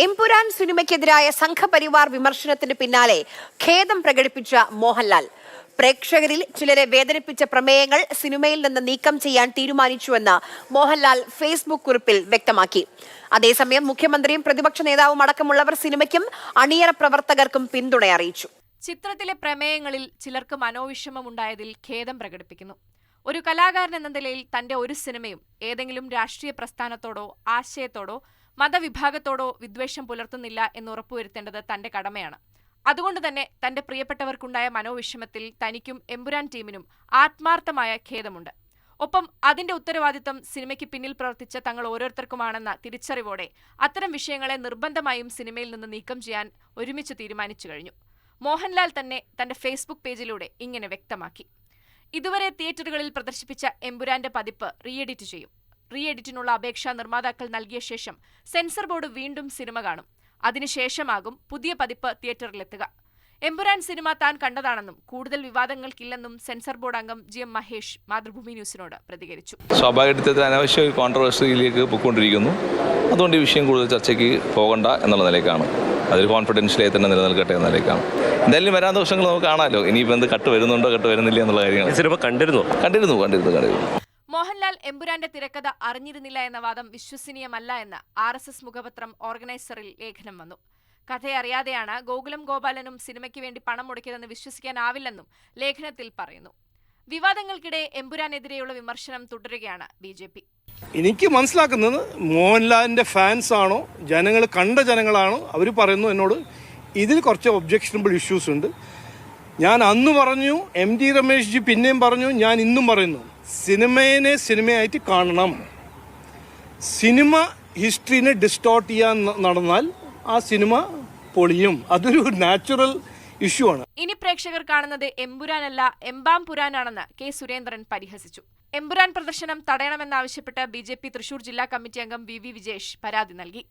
എമ്പുരാൻ സിനിമയ്ക്കെതിരായ സംഘപരിവാർ വിമർശനത്തിന് പിന്നാലെ ഖേദം പ്രകടിപ്പിച്ച മോഹൻലാൽ പ്രേക്ഷകരിൽ ചിലരെ വേദനിപ്പിച്ച പ്രമേയങ്ങൾ സിനിമയിൽ നിന്ന് നീക്കം ചെയ്യാൻ തീരുമാനിച്ചുവെന്ന് മോഹൻലാൽ ഫേസ്ബുക്ക് കുറിപ്പിൽ വ്യക്തമാക്കി. അതേസമയം മുഖ്യമന്ത്രിയും പ്രതിപക്ഷ നേതാവും അടക്കമുള്ളവർ സിനിമയ്ക്കും അണിയറ പ്രവർത്തകർക്കും പിന്തുണ അറിയിച്ചു. ചിത്രത്തിലെ പ്രമേയങ്ങളിൽ ചിലർക്ക് മനോവിഷമമുണ്ടായതിൽ ഖേദം പ്രകടിപ്പിക്കുന്നു. ഒരു കലാകാരൻ എന്ന നിലയിൽ തന്റെ ഒരു സിനിമയും ഏതെങ്കിലും രാഷ്ട്രീയ പ്രസ്ഥാനത്തോടോ ആശയത്തോടോ മതവിഭാഗത്തോടോ വിദ്വേഷം പുലർത്തുന്നില്ല എന്ന് ഉറപ്പുവരുത്തേണ്ടത് തന്റെ കടമയാണ്. അതുകൊണ്ട് തന്നെ തന്റെ പ്രിയപ്പെട്ടവർക്കുണ്ടായ മനോവിഷമത്തിൽ തനിക്കും എമ്പുരാൻ ടീമിനും ആത്മാർത്ഥമായ ഖേദമുണ്ട്. ഒപ്പം അതിന്റെ ഉത്തരവാദിത്തം സിനിമയ്ക്ക് പിന്നിൽ പ്രവർത്തിച്ച തങ്ങൾ ഓരോരുത്തർക്കുമാണെന്ന തിരിച്ചറിവോടെ അത്തരം വിഷയങ്ങളെ നിർബന്ധമായും സിനിമയിൽ നിന്ന് നീക്കം ചെയ്യാൻ ഒരുമിച്ച് തീരുമാനിച്ചു കഴിഞ്ഞു. മോഹൻലാൽ തന്നെ തന്റെ ഫേസ്ബുക്ക് പേജിലൂടെ ഇങ്ങനെ വ്യക്തമാക്കി. ഇതുവരെ തിയേറ്ററുകളിൽ പ്രദർശിപ്പിച്ച എമ്പുരാന്റെ പതിപ്പ് റീഎഡിറ്റ് ചെയ്യും. റീഎഡിറ്റിനുള്ള അപേക്ഷ നിർമ്മാതാക്കൾ നൽകിയ ശേഷം സെൻസർ ബോർഡ് വീണ്ടും സിനിമ കാണും. അതിനുശേഷമാകും പുതിയ പതിപ്പ് തിയേറ്ററിലെത്തുക. എമ്പുരാൻ സിനിമ താൻ കണ്ടതാണെന്നും കൂടുതൽ വിവാദങ്ങൾക്കില്ലെന്നും സെൻസർ ബോർഡ് അംഗം GM മഹേഷ് മാതൃഭൂമി ന്യൂസിനോട് പ്രതികരിച്ചു. സ്വാഭാവികത്തിൽ അനാവശ്യ കോൺട്രവേഴ്സിയിലേക്ക് പോയിക്കൊണ്ടിരിക്കുന്നു. അതുകൊണ്ട് ഈ വിഷയം കൂടുതൽ ചർച്ചയ്ക്ക് പോകണ്ട എന്നുള്ള നിലയ്ക്കാണ്, അതൊരു കോൺഫിഡൻഷ്യലായി തന്നെ നിലനിൽക്കട്ടെ എന്ന നിലയ്ക്കാണ്. എന്തായാലും വരാൻ ദിവസങ്ങൾ നമുക്ക് കാണാമല്ലോ, ഇനിയിപ്പോൾ എന്ത് കട്ട് വരുന്നുണ്ടോ കട്ട് വരുന്നില്ല എന്നുള്ള കാര്യങ്ങൾ. സിനിമ കണ്ടിരുന്നു. മോഹൻലാൽ എമ്പുരാന്റെ തിരക്കഥ അറിഞ്ഞിരുന്നില്ല എന്ന വാദം വിശ്വസനീയമല്ല എന്ന് RSS മുഖപത്രം ഓർഗനൈസറിൽ ലേഖനം വന്നു. കഥയറിയാതെയാണ് ഗോകുലം ഗോപാലനും സിനിമയ്ക്ക് വേണ്ടി പണം മുടക്കിയതെന്ന് വിശ്വസിക്കാനാവില്ലെന്നും ലേഖനത്തിൽ പറയുന്നു. വിവാദങ്ങൾക്കിടെ എമ്പുരാനെതിരെയുള്ള വിമർശനം തുടരുകയാണ് BJP. എനിക്ക് മനസ്സിലാക്കുന്നത് മോഹൻലാലിൻ്റെ ഫാൻസ് ആണോ, ജനങ്ങൾ കണ്ട ജനങ്ങളാണോ, അവർ പറയുന്നു എന്നോട് ഇതിൽ കുറച്ച് ഒബ്ജക്ഷനബിൾ ഇഷ്യൂസ് ഉണ്ട്. ഞാൻ അന്ന് പറഞ്ഞു, MG രമേശ് ജി പിന്നെയും പറഞ്ഞു, ഞാൻ ഇന്നും പറയുന്നു, സിനിമയെ സിനിമയായിട്ട് കാണണം. സിനിമ ഹിസ്റ്ററിനെ ഡിസ്റ്റോർട്ട് ചെയ്യാൻ നടന്നാൽ ആ സിനിമ പൊളിയും. അതൊരു നാച്ചുറൽ ഇഷ്യൂ ആണ്. ഇനി പ്രേക്ഷകർ കാണുന്നത് എമ്പുരാനല്ല എംബാം പുരാനാണെന്ന് K. സുരേന്ദ്രൻ പരിഹസിച്ചു. എമ്പുരാൻ പ്രദർശനം തടയണമെന്നാവശ്യപ്പെട്ട് BJP തൃശൂർ ജില്ലാ കമ്മിറ്റി അംഗം VV വിജേഷ് പരാതി നൽകി.